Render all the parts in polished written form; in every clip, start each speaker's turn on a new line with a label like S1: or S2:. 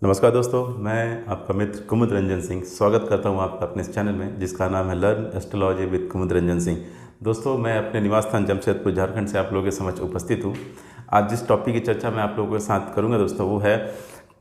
S1: नमस्कार दोस्तों, मैं आपका मित्र कुमुद रंजन सिंह स्वागत करता हूं आपका अपने इस चैनल में जिसका नाम है लर्न एस्ट्रोलॉजी विद कुमुद रंजन सिंह। दोस्तों, मैं अपने निवास स्थान जमशेदपुर झारखंड से आप लोगों के समक्ष उपस्थित हूं। आज जिस टॉपिक की चर्चा मैं आप लोगों के साथ करूंगा दोस्तों, वो है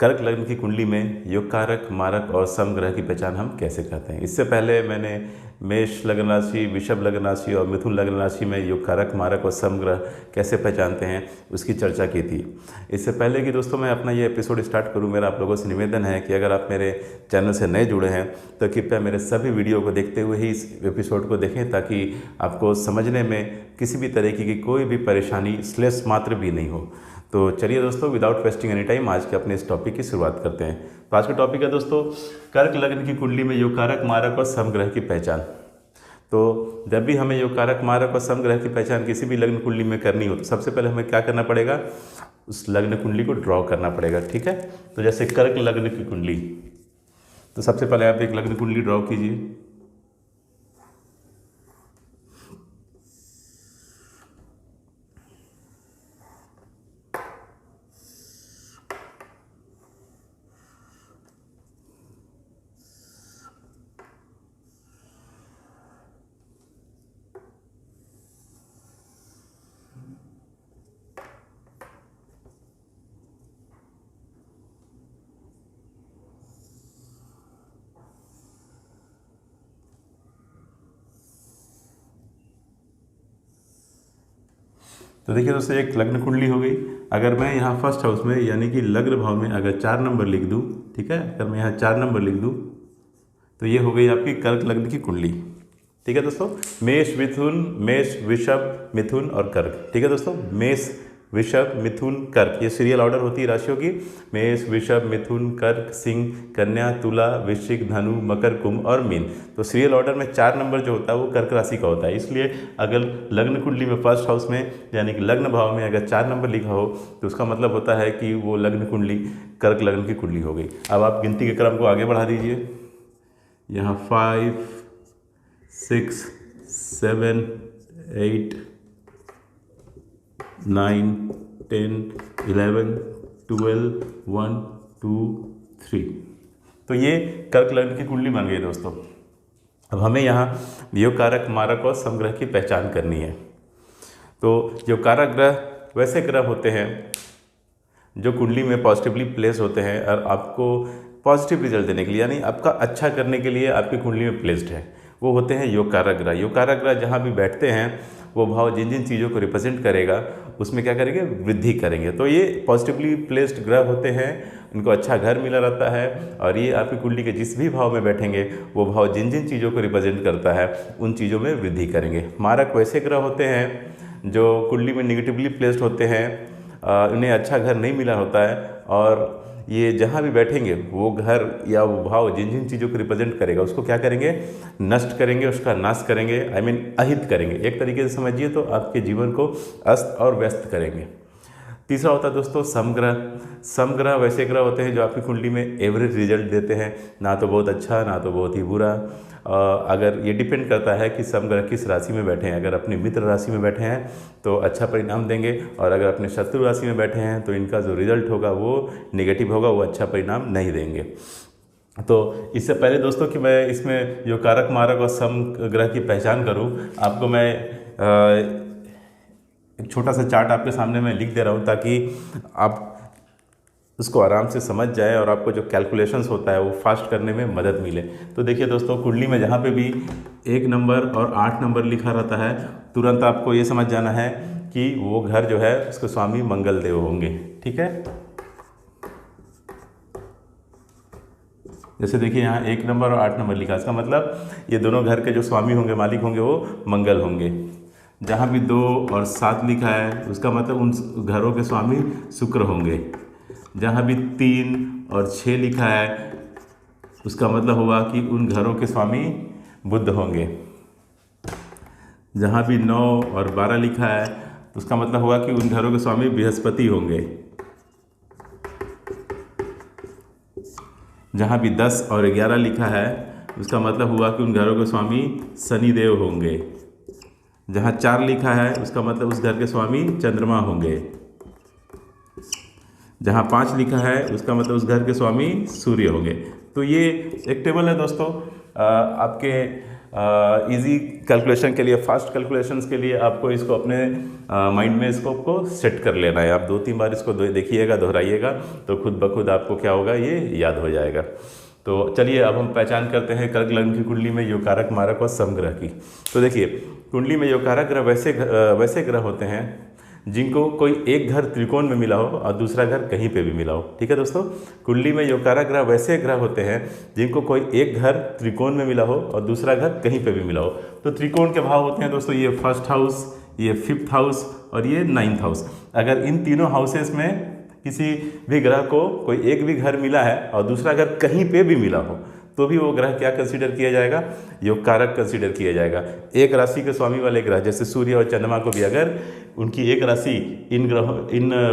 S1: कर्क लग्न की कुंडली में योग कारक, मारक और समग्रह की पहचान हम कैसे करते हैं। इससे पहले मैंने मेष लग्न राशि, वृषभ लग्न राशि और मिथुन लग्न राशि में योग कारक, मारक और समग्रह कैसे पहचानते हैं उसकी चर्चा की थी। इससे पहले कि दोस्तों मैं अपना ये एपिसोड स्टार्ट करूं, मेरा आप लोगों से निवेदन है कि अगर आप मेरे चैनल से नए जुड़े हैं तो कृपया मेरे सभी वीडियो को देखते हुए ही इस एपिसोड को देखें, ताकि आपको समझने में किसी भी तरीके की कोई भी परेशानी स्लेश मात्र भी नहीं हो। तो चलिए दोस्तों, विदाउट वेस्टिंग एनी टाइम आज के अपने इस टॉपिक की शुरुआत करते हैं। तो आज का टॉपिक है दोस्तों कर्क लग्न की कुंडली में योग कारक, मारक और समग्रह की पहचान। तो जब भी हमें योग कारक, मारक और समग्रह की पहचान किसी भी लग्न कुंडली में करनी हो तो सबसे पहले हमें क्या करना पड़ेगा, उस लग्न कुंडली को ड्रॉ करना पड़ेगा। ठीक है, तो जैसे कर्क लग्न की कुंडली, तो सबसे पहले आप एक लग्न कुंडली ड्रॉ कीजिए। तो देखिए दोस्तों, एक लग्न कुंडली हो गई। अगर मैं यहाँ फर्स्ट हाउस में यानी कि लग्न भाव में अगर 4 नंबर लिख दूँ, ठीक है, अगर मैं यहाँ 4 नंबर लिख दूँ तो ये हो गई आपकी कर्क लग्न की कुंडली। ठीक है दोस्तों, मेष मिथुन, मेष वृषभ मिथुन और कर्क। ठीक है दोस्तों, मेष वृषभ मिथुन कर्क, ये सीरियल ऑर्डर होती है राशियों की। मेष वृषभ मिथुन कर्क सिंह कन्या तुला वृश्चिक धनु मकर कुंभ और मीन। तो सीरियल ऑर्डर में 4 नंबर जो होता है वो कर्क राशि का होता है। इसलिए अगर लग्न कुंडली में फर्स्ट हाउस में यानी कि लग्न भाव में अगर 4 नंबर लिखा हो तो उसका मतलब होता है कि वो लग्न कुंडली कर्क लग्न की कुंडली हो गई। अब आप गिनती के क्रम को आगे बढ़ा दीजिए। यहाँ 5 6 7 8 9 10 11 12 1 2 3। तो ये कर्क लग्न की कुंडली बन गई दोस्तों। अब हमें यहाँ योग कारक, मारक और समग्रह की पहचान करनी है। तो जो कारक ग्रह वैसे ग्रह होते हैं जो कुंडली में पॉजिटिवली प्लेस होते हैं और आपको पॉजिटिव रिजल्ट देने के लिए यानी आपका अच्छा करने के लिए आपकी कुंडली में प्लेस्ड है, वो होते हैं योग कारक ग्रह। योग कारक ग्रह जहाँ भी बैठते हैं वो भाव जिन जिन चीज़ों को रिप्रेजेंट करेगा उसमें क्या करेंगे, वृद्धि करेंगे। तो ये पॉजिटिवली प्लेस्ड ग्रह होते हैं, इनको अच्छा घर मिला रहता है और ये आपकी कुंडली के जिस भी भाव में बैठेंगे वो भाव जिन जिन चीज़ों को रिप्रेजेंट करता है उन चीज़ों में वृद्धि करेंगे। मारक वैसे ग्रह होते हैं जो कुंडली में निगेटिवली प्लेस्ड होते हैं, उन्हें अच्छा घर नहीं मिला होता है और ये जहाँ भी बैठेंगे वो घर या वो भाव जिन जिन चीज़ों को रिप्रेजेंट करेगा उसको क्या करेंगे, नष्ट करेंगे, उसका नाश करेंगे, अहित करेंगे। एक तरीके से समझिए तो आपके जीवन को अस्त और व्यस्त करेंगे। तीसरा होता है दोस्तों समग्रह। समग्रह वैसे ग्रह होते हैं जो आपकी कुंडली में एवरेज रिजल्ट देते हैं, ना तो बहुत अच्छा ना तो बहुत ही बुरा। अगर ये डिपेंड करता है कि समग्रह किस राशि में बैठे हैं। अगर अपनी मित्र राशि में बैठे हैं तो अच्छा परिणाम देंगे और अगर अपने शत्रु राशि में बैठे हैं तो इनका जो रिजल्ट होगा वो नेगेटिव होगा, वो अच्छा परिणाम नहीं देंगे। तो इससे पहले दोस्तों कि मैं इसमें जो कारक, मारक और समग्रह की पहचान करूं, आपको मैं एक छोटा सा चार्ट आपके सामने मैं लिख दे रहा हूँ ताकि आप उसको आराम से समझ जाए और आपको जो कैलकुलेशंस होता है वो फास्ट करने में मदद मिले। तो देखिए दोस्तों, कुंडली में जहाँ पे भी 1 नंबर और 8 नंबर लिखा रहता है तुरंत आपको ये समझ जाना है कि वो घर जो है उसके स्वामी मंगल देव होंगे। ठीक है, जैसे देखिए यहाँ 1 नंबर और 8 नंबर लिखा, इसका मतलब ये दोनों घर के जो स्वामी होंगे, मालिक होंगे, वो मंगल होंगे। जहाँ भी 2 और 7 लिखा है उसका मतलब उन घरों के स्वामी शुक्र होंगे। जहाँ भी 3 और 6 लिखा है उसका मतलब हुआ कि उन घरों के स्वामी बुध होंगे। जहाँ भी 9 और 12 लिखा है तो उसका मतलब हुआ कि उन घरों के स्वामी बृहस्पति होंगे। जहाँ भी 10 और 11 लिखा है उसका मतलब हुआ कि उन घरों के स्वामी शनिदेव होंगे। जहाँ 4 लिखा है उसका मतलब उस घर के स्वामी चंद्रमा होंगे। जहाँ 5 लिखा है उसका मतलब उस घर के स्वामी सूर्य होंगे। तो ये एक टेबल है दोस्तों, आपके इजी कैलकुलेशन के लिए, फास्ट कैलकुलेशंस के लिए आपको इसको अपने माइंड में इसको आपको सेट कर लेना है। आप 2-3 बार इसको देखिएगा, दोहराइएगा, तो खुद ब खुद आपको क्या होगा, ये याद हो जाएगा। तो चलिए अब हम पहचान करते हैं कर्क लग्न की कुंडली में योग कारक, मारक और समग्रह की। तो देखिए कुंडली में योग कारक ग्रह वैसे ग्रह होते हैं जिनको कोई एक घर त्रिकोण में मिला हो और दूसरा घर कहीं पे भी मिला हो। ठीक है दोस्तों, कुंडली में योग कारक ग्रह वैसे ग्रह होते हैं जिनको कोई एक घर त्रिकोण में मिला हो और दूसरा घर कहीं पे भी मिला हो। तो त्रिकोण के भाव होते हैं दोस्तों, ये फर्स्ट हाउस, ये 5th हाउस और ये 9th हाउस। अगर इन तीनों हाउसेस में किसी भी ग्रह को कोई एक भी घर मिला है और दूसरा घर कहीं पे भी मिला हो, तो भी वो ग्रह क्या कंसीडर किया जाएगा, योग कारक कंसीडर किया जाएगा। एक राशि के स्वामी वाले ग्रह जैसे सूर्य और चंद्रमा को भी अगर उनकी एक राशि इन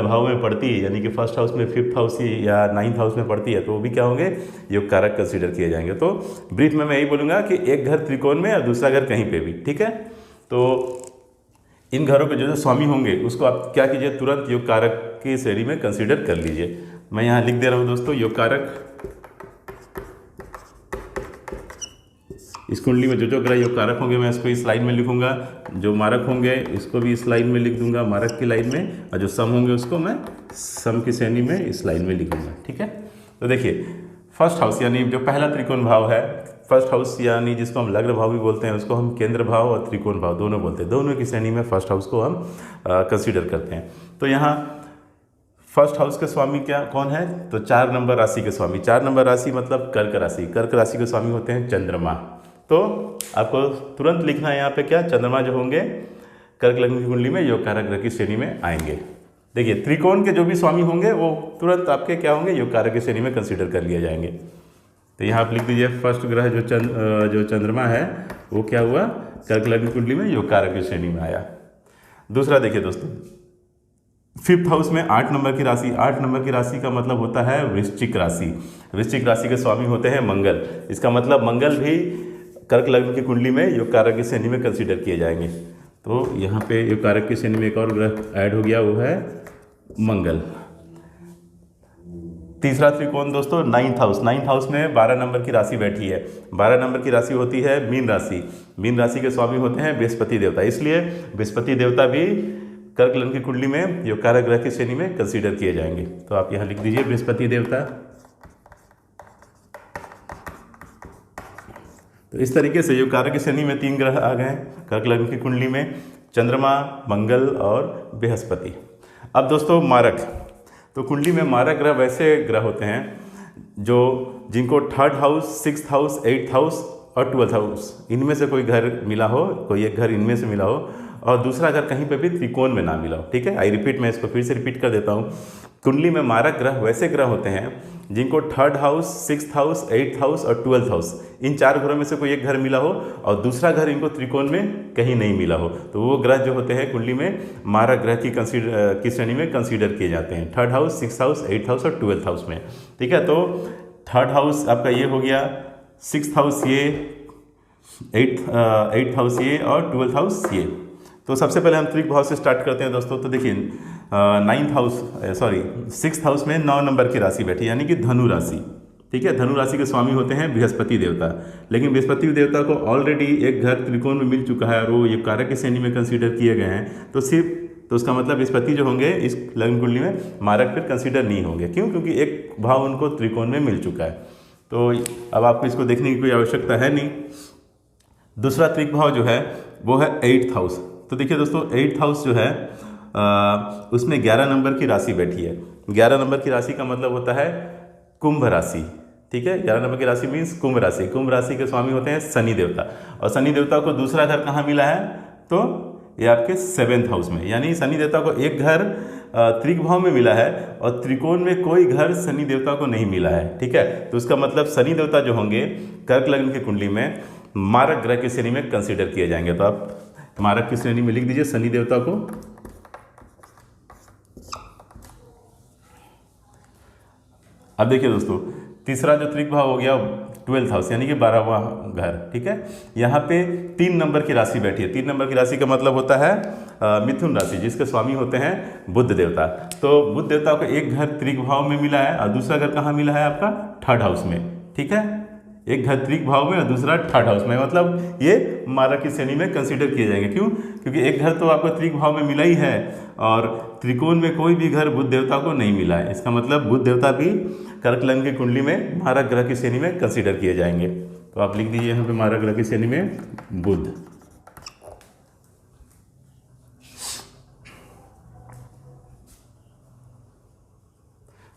S1: भाव में पड़ती है, यानी कि फर्स्ट हाउस में, 5th हाउस या 9th हाउस में पड़ती है, तो वो भी क्या होंगे, योग कारक कंसीडर किए जाएंगे। तो ब्रीफ में मैं यही बोलूँगा कि एक घर त्रिकोण में और दूसरा घर कहीं पर भी। ठीक है, तो इन घरों के जो स्वामी होंगे उसको आप क्या कीजिए, तुरंत योग कारक की श्रेणी में कंसीडर कर लीजिए। मैं यहाँ लिख दे रहा हूँ दोस्तों, योग कारक। इस कुंडली में जो ग्रह योग कारक होंगे मैं इसको इस लाइन में लिखूंगा, जो मारक होंगे इसको भी इस लाइन में लिख दूंगा, मारक की लाइन में, और जो सम होंगे उसको मैं सम की श्रेणी में इस लाइन में लिखूंगा। ठीक है, तो देखिए फर्स्ट हाउस यानी जो पहला त्रिकोण भाव है, फर्स्ट हाउस यानी जिसको हम लग्न भाव भी बोलते हैं, उसको हम केंद्र भाव और त्रिकोण भाव दोनों बोलते हैं। दोनों की श्रेणी में फर्स्ट हाउस को हम कंसीडर करते हैं। तो यहाँ फर्स्ट हाउस के स्वामी क्या कौन है, तो 4 नंबर राशि के स्वामी। 4 नंबर राशि मतलब कर्क राशि। कर्क राशि के स्वामी होते हैं चंद्रमा। तो आपको तुरंत लिखना है यहाँ पे क्या, चंद्रमा जो होंगे कर्क लग्न की कुंडली में योग कारक ग्रह की श्रेणी में आएंगे। देखिए त्रिकोण के जो भी स्वामी होंगे वो तुरंत आपके क्या होंगे, योग कारक की श्रेणी में कंसीडर कर लिए जाएंगे। तो यहाँ आप लिख दीजिए फर्स्ट ग्रह जो चंद्रमा है वो क्या हुआ, कर्क लग्न की कुंडली में योग कारक की श्रेणी में आया। दूसरा देखिए दोस्तों, 5th हाउस में 8 नंबर की राशि। 8 नंबर की राशि का मतलब होता है वृश्चिक राशि। वृश्चिक राशि के स्वामी होते हैं मंगल। इसका मतलब मंगल भी कर्क लग्न की कुंडली में योग कारक की श्रेणी में कंसीडर किए जाएंगे। तो यहाँ पे योग कारक की श्रेणी में एक और ग्रह ऐड हो गया, वो है मंगल। तीसरा त्रिकोण दोस्तों 9th हाउस। 9th हाउस में 12 नंबर की राशि बैठी है। 12 नंबर की राशि होती है मीन राशि। मीन राशि के स्वामी होते हैं बृहस्पति देवता, इसलिए बृहस्पति देवता भी कर्क लग्न की कुंडली में योग कारक ग्रह की श्रेणी में कंसीडर किए जाएंगे। तो आप यहाँ लिख दीजिए बृहस्पति देवता। तो इस तरीके से योग कारक की श्रेणी में 3 ग्रह आ गए कर्क लग्न की कुंडली में, चंद्रमा, मंगल और बृहस्पति। अब दोस्तों मारक, तो कुंडली में मारक ग्रह वैसे ग्रह होते हैं जिनको 3rd house, 6th house, 8th house और 12th हाउस इनमें से कोई घर मिला हो, कोई एक घर इनमें से मिला हो और दूसरा घर कहीं पे भी त्रिकोण में ना मिला हो। ठीक है, आई रिपीट, मैं इसको फिर से रिपीट कर देता हूँ। कुंडली में मारक ग्रह वैसे ग्रह होते हैं जिनको 3rd house, 6th house, 8th house और 12th हाउस इन 4 घरों में से कोई एक घर मिला हो और दूसरा घर इनको त्रिकोण में कहीं नहीं मिला हो, तो वो ग्रह जो होते हैं कुंडली में मारक ग्रह की श्रेणी में कंसीडर किए जाते हैं 3rd house, 6th house, 8th house और 12th हाउस में। ठीक है, तो 3rd हाउस आपका ये हो गया, 6th हाउस ये, 8th हाउस ये और 12th हाउस ये। तो सबसे पहले हम त्रिक भाव से स्टार्ट करते हैं दोस्तों। तो देखिए 6th हाउस में 9 नंबर की राशि बैठी, यानी कि धनु राशि। ठीक है, धनु राशि के स्वामी होते हैं बृहस्पति देवता, लेकिन बृहस्पति देवता को ऑलरेडी एक घर त्रिकोण में मिल चुका है और वो ये कारक की श्रेणी में कंसीडर किए गए हैं। तो उसका मतलब बृहस्पति जो होंगे इस लग्न कुंडली में मारक फिर कंसीडर नहीं होंगे। क्यों? क्योंकि एक भाव उनको त्रिकोण में मिल चुका है। तो अब आपको इसको देखने की कोई आवश्यकता है नहीं। दूसरा त्रिक भाव जो है वो है 8th हाउस। तो देखिए दोस्तों 8th हाउस जो है उसमें 11 नंबर की राशि बैठी है। 11 नंबर की राशि का मतलब होता है कुंभ राशि। ठीक है, 11 नंबर की राशि मीन्स कुंभ राशि। कुंभ राशि के स्वामी होते हैं शनि देवता, और शनि देवता को दूसरा घर कहाँ मिला है, तो ये आपके 7th हाउस में। यानी शनि देवता को एक घर त्रिक भाव में मिला है और त्रिकोण में कोई घर शनि देवता को नहीं मिला है। ठीक है, तो उसका मतलब शनि देवता जो होंगे कर्क लग्न की कुंडली में मारक ग्रह की श्रेणी में कंसीडर किए जाएंगे। तो आप मारक की श्रेणी में लिख दीजिए शनि देवता को। अब देखिए दोस्तों तीसरा जो त्रिक भाव हो गया 12th हाउस यानी कि 12वां घर, ठीक है। यहाँ पे 3 नंबर की राशि बैठी है। 3 नंबर की राशि का मतलब होता है मिथुन राशि, जिसके स्वामी होते हैं बुध देवता। तो बुध देवता को एक घर त्रिक भाव में मिला है और दूसरा घर कहाँ मिला है आपका 3rd हाउस में, ठीक है। एक घर त्रिक भाव में और दूसरा 3rd हाउस में, मतलब ये मारक की श्रेणी में कंसीडर किए जाएंगे। क्यों? क्योंकि एक घर तो आपको त्रिक भाव में मिला ही है और त्रिकोण में कोई भी घर बुध देवता को नहीं मिला है। इसका मतलब बुध देवता भी कर्क लग्न की कुंडली में मारक ग्रह की श्रेणी में कंसीडर किए जाएंगे। तो आप लिख दीजिए यहाँ पे मारक ग्रह की श्रेणी में बुध।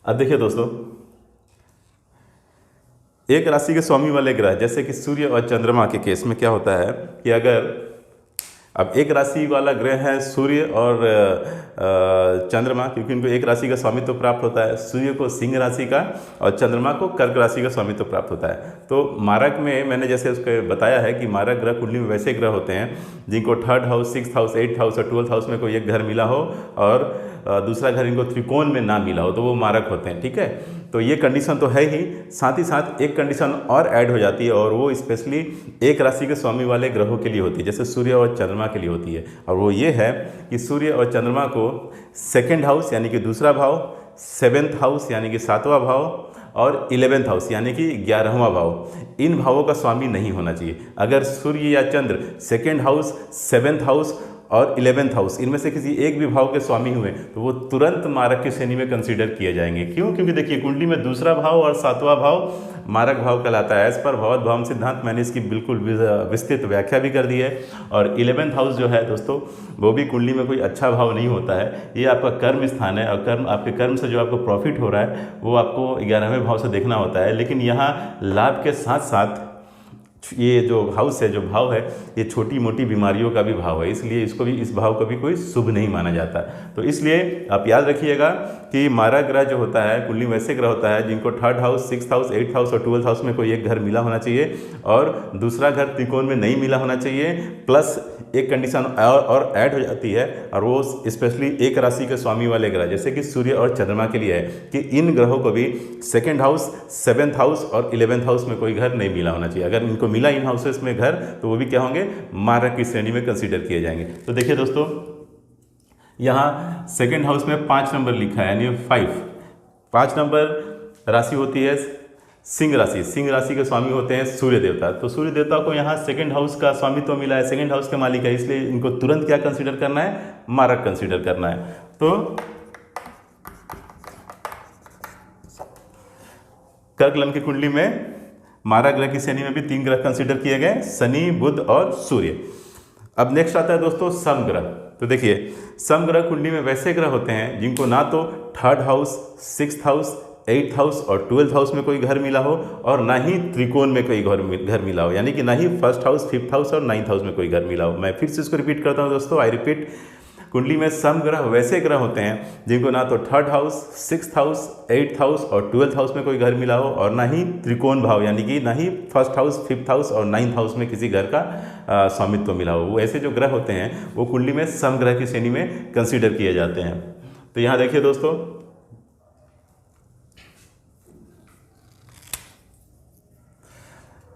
S1: अब देखिए दोस्तों, एक राशि के स्वामी वाले ग्रह जैसे कि सूर्य और चंद्रमा के केस में क्या होता है कि अगर अब एक राशि वाला ग्रह है सूर्य और चंद्रमा, क्योंकि इनको एक राशि का स्वामित्व प्राप्त होता है। सूर्य को सिंह राशि का और चंद्रमा को कर्क राशि का स्वामित्व प्राप्त होता है। तो मारक में मैंने जैसे उसको बताया है कि मारक ग्रह कुंडली में वैसे ग्रह होते हैं जिनको 3rd house, 6th house, 8th house और 12th हाउस में कोई एक घर मिला हो और दूसरा घर इनको त्रिकोण में ना मिला हो तो वो मारक होते हैं, ठीक है। तो ये कंडीशन तो है ही, साथ ही साथ एक कंडीशन और ऐड हो जाती है और वो स्पेशली एक राशि के स्वामी वाले ग्रहों के लिए होती है, जैसे सूर्य और चंद्रमा के लिए होती है। और वो ये है कि सूर्य और चंद्रमा को 2nd हाउस यानी कि दूसरा भाव, 7th हाउस यानी कि 7वां भाव और 11th हाउस यानी कि 11वां भाव, इन भावों का स्वामी नहीं होना चाहिए। अगर सूर्य या चंद्र 2nd हाउस, 7th हाउस और 11th हाउस इनमें से किसी एक भी भाव के स्वामी हुए तो वो तुरंत मारक की श्रेणी में कंसीडर किए जाएंगे। क्यों? क्योंकि देखिए कुंडली में दूसरा भाव और 7वां भाव मारक भाव कहलाता है। एज पर भगवत भाव सिद्धांत मैंने इसकी बिल्कुल विस्तृत व्याख्या भी कर दी है। और 11th हाउस जो है दोस्तों वो भी कुंडली में कोई अच्छा भाव नहीं होता है, ये आपका कर्म स्थान है और कर्म, आपके कर्म से जो आपको प्रॉफिट हो रहा है वो आपको 11वें भाव से देखना होता है। लेकिन यहाँ लाभ के साथ साथ ये जो हाउस है, जो भाव है, ये छोटी मोटी बीमारियों का भी भाव है, इसलिए इसको भी, इस भाव को भी कोई शुभ नहीं माना जाता। तो इसलिए आप याद रखिएगा कि मारक ग्रह जो होता है कुंडली में वैसे ग्रह होता है जिनको 3rd house, 6th house, 8th house और 12th हाउस में कोई एक घर मिला होना चाहिए और दूसरा घर त्रिकोण में नहीं मिला होना चाहिए। प्लस एक कंडीशन और ऐड हो जाती है और वो स्पेशली एक राशि के स्वामी वाले ग्रह जैसे कि सूर्य और चंद्रमा के लिए है कि इन ग्रहों को भी 2nd हाउस, 7th हाउस और 11th हाउस में कोई घर नहीं मिला होना चाहिए। अगर इनको मिला इन हाउसेस में घर तो वो भी क्या होंगे, मारक की श्रेणी में कंसीडर किए जाएंगे। तो देखिए दोस्तों, यहाँ 2nd हाउस में 5 नंबर लिखा है यानी 5 नंबर राशि होती है सिंह राशि। सिंह राशि के स्वामी होते हैं सूर्य देवता। तो सूर्य देवता को यहाँ 2nd हाउस का स्वामित्व तो मिला है, 2nd हाउस के मालिक है, इसलिए इनको तुरंत क्या कंसीडर करना है, मारक कंसीडर करना है। तो कर्क लग्न की कुंडली में मारक ग्रह की श्रेणी में भी 3 ग्रह कंसीडर किए गए, शनि, बुध और सूर्य। अब नेक्स्ट आता है दोस्तों समग्रह। तो देखिए समग्रह कुंडली में वैसे ग्रह होते हैं जिनको ना तो 3rd house, 6th house, 8th house और 12th हाउस में कोई घर मिला हो और ना ही त्रिकोण में कोई घर मिला हो, यानी कि ना ही 1st हाउस, 5th हाउस और 9th हाउस में कोई घर मिला हो। मैं फिर से इसको रिपीट करता हूँ दोस्तों, आई रिपीट, कुंडली में सम ग्रह वैसे ग्रह होते हैं जिनको ना तो 3rd house, 6th house, 8th house और 12th हाउस में कोई घर मिला हो और ना ही त्रिकोण भाव यानी कि ना ही 1st हाउस, 5th हाउस और 9th हाउस में किसी घर का स्वामित्व मिला हो। वो ऐसे जो ग्रह होते हैं वो कुंडली में सम ग्रह की श्रेणी में कंसीडर किए जाते हैं। तो यहाँ देखिए दोस्तों,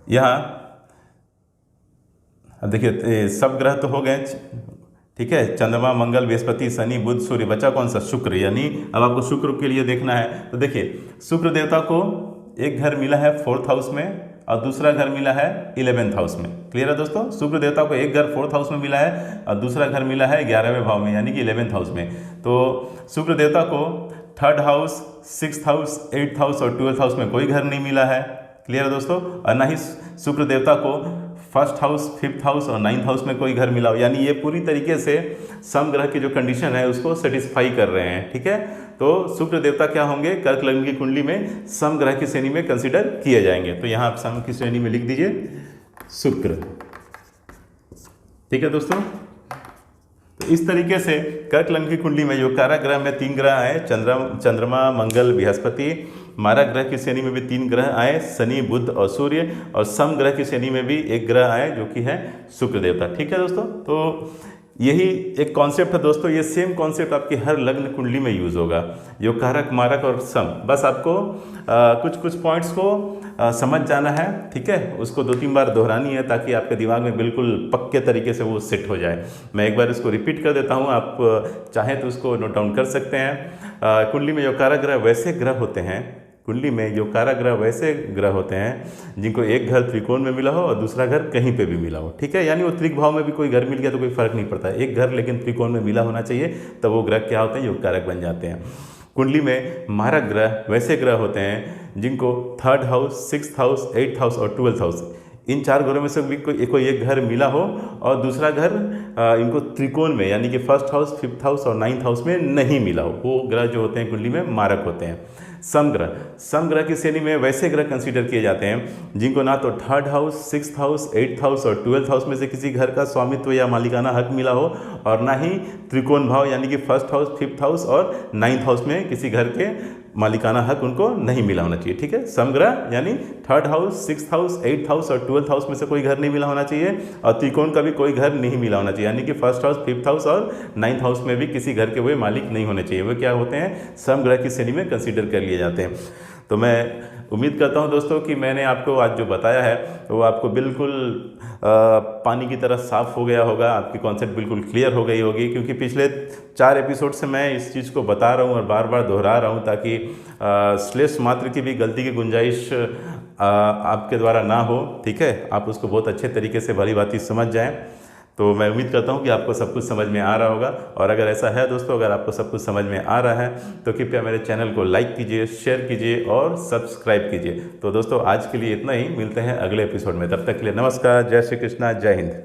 S1: यहाँ अब देखिए सब ग्रह तो हो गए, ठीक है, चंद्रमा, मंगल, बृहस्पति, शनि, बुध, सूर्य, बचा कौन सा, शुक्र। यानी अब आपको शुक्र के लिए देखना है। तो देखिए शुक्र देवता को एक घर मिला है 4th हाउस में और दूसरा घर मिला है 11th हाउस में। क्लियर है दोस्तों, शुक्र देवता को एक घर 4th हाउस में मिला है और दूसरा घर मिला है 11वें भाव में यानी कि 11th हाउस में। तो शुक्र देवता को 3rd house, 6th house, 8th house और 12th हाउस में कोई घर नहीं मिला है। क्लियर है दोस्तों, और ना ही शुक्र देवता को 1st हाउस, 5th हाउस और 9th हाउस में कोई घर मिला हो। यानी ये पूरी तरीके से सम ग्रह की जो कंडीशन है उसको सेटिस्फाई कर रहे हैं, ठीक है। तो शुक्र देवता क्या होंगे, कर्क लग्न की कुंडली में सम ग्रह की श्रेणी में कंसीडर किए जाएंगे। तो यहाँ आप सम की श्रेणी में लिख दीजिए शुक्र, ठीक है दोस्तों। तो इस तरीके से कर्क लग्न की कुंडली में जो कारक ग्रह में 3 ग्रह आए, चंद्रमा, मंगल, बृहस्पति, मारक ग्रह की श्रेणी में भी 3 ग्रह आए, शनि, बुध और सूर्य, और सम ग्रह की श्रेणी में भी एक ग्रह आए जो कि है शुक्र देवता। ठीक है दोस्तों, तो यही एक कॉन्सेप्ट है दोस्तों, ये सेम कॉन्सेप्ट आपकी हर लग्न कुंडली में यूज़ होगा। योग कारक, मारक और सम, बस आपको कुछ कुछ पॉइंट्स को समझ जाना है, ठीक है। उसको 2-3 बार दोहरानी है ताकि आपके दिमाग में बिल्कुल पक्के तरीके से वो सेट हो जाए। मैं एक बार इसको रिपीट कर देता हूँ, आप चाहें तो उसको नोट डाउन कर सकते हैं। कुंडली में योग कारक ग्रह वैसे ग्रह होते हैं, कुंडली में योग कारक ग्रह वैसे ग्रह होते हैं जिनको एक घर त्रिकोण में मिला हो और दूसरा घर कहीं पे भी मिला हो, ठीक है। यानी वो त्रिक भाव में भी कोई घर मिल गया तो कोई फर्क नहीं पड़ता, एक घर लेकिन त्रिकोण में मिला होना चाहिए, तब वो ग्रह क्या होते हैं, योग कारक बन जाते हैं। कुंडली में मारक ग्रह वैसे ग्रह होते हैं जिनको 3rd house, 6th house, 8th house और 12th हाउस, इन 4 घरों में से भी कोई एक घर मिला हो और दूसरा घर इनको त्रिकोण में यानी कि 1st हाउस, 5th हाउस और 9th हाउस में नहीं मिला हो, वो ग्रह जो होते हैं कुंडली में मारक होते हैं। समग्रह की श्रेणी में वैसे ग्रह कंसीडर किए जाते हैं जिनको ना तो 3rd house, 6th house, 8th house और 12th हाउस में से किसी घर का स्वामित्व या मालिकाना हक मिला हो और ना ही त्रिकोण भाव यानी कि 1st हाउस, 5th हाउस और 9th हाउस में किसी घर के मालिकाना हक उनको नहीं मिला होना चाहिए, ठीक है। समग्रह यानी 3rd house, 6th house, 8th house और 12th हाउस में से कोई घर नहीं मिला होना चाहिए और त्रिकोण का भी कोई घर नहीं मिला होना चाहिए, यानी कि 1st हाउस, 5th हाउस और 9th हाउस में भी किसी घर के वे मालिक नहीं होने चाहिए। वे क्या होते हैं, समग्रह की श्रेणी में कंसीडर कर लिए जाते हैं। तो मैं उम्मीद करता हूं दोस्तों कि मैंने आपको आज जो बताया है वो आपको बिल्कुल पानी की तरह साफ़ हो गया होगा, आपकी कॉन्सेप्ट बिल्कुल क्लियर हो गई होगी, क्योंकि पिछले 4 एपिसोड से मैं इस चीज़ को बता रहा हूँ और बार बार दोहरा रहा हूँ ताकि श्लेष मात्र की भी गलती की गुंजाइश आपके द्वारा ना हो, ठीक है। आप उसको बहुत अच्छे तरीके से भली भांति समझ जाएं। तो मैं उम्मीद करता हूँ कि आपको सब कुछ समझ में आ रहा होगा, और अगर ऐसा है दोस्तों, अगर आपको सब कुछ समझ में आ रहा है तो कृपया मेरे चैनल को लाइक कीजिए, शेयर कीजिए और सब्सक्राइब कीजिए। तो दोस्तों आज के लिए इतना ही, मिलते हैं अगले एपिसोड में, तब तक के लिए नमस्कार, जय श्री कृष्णा, जय हिंद।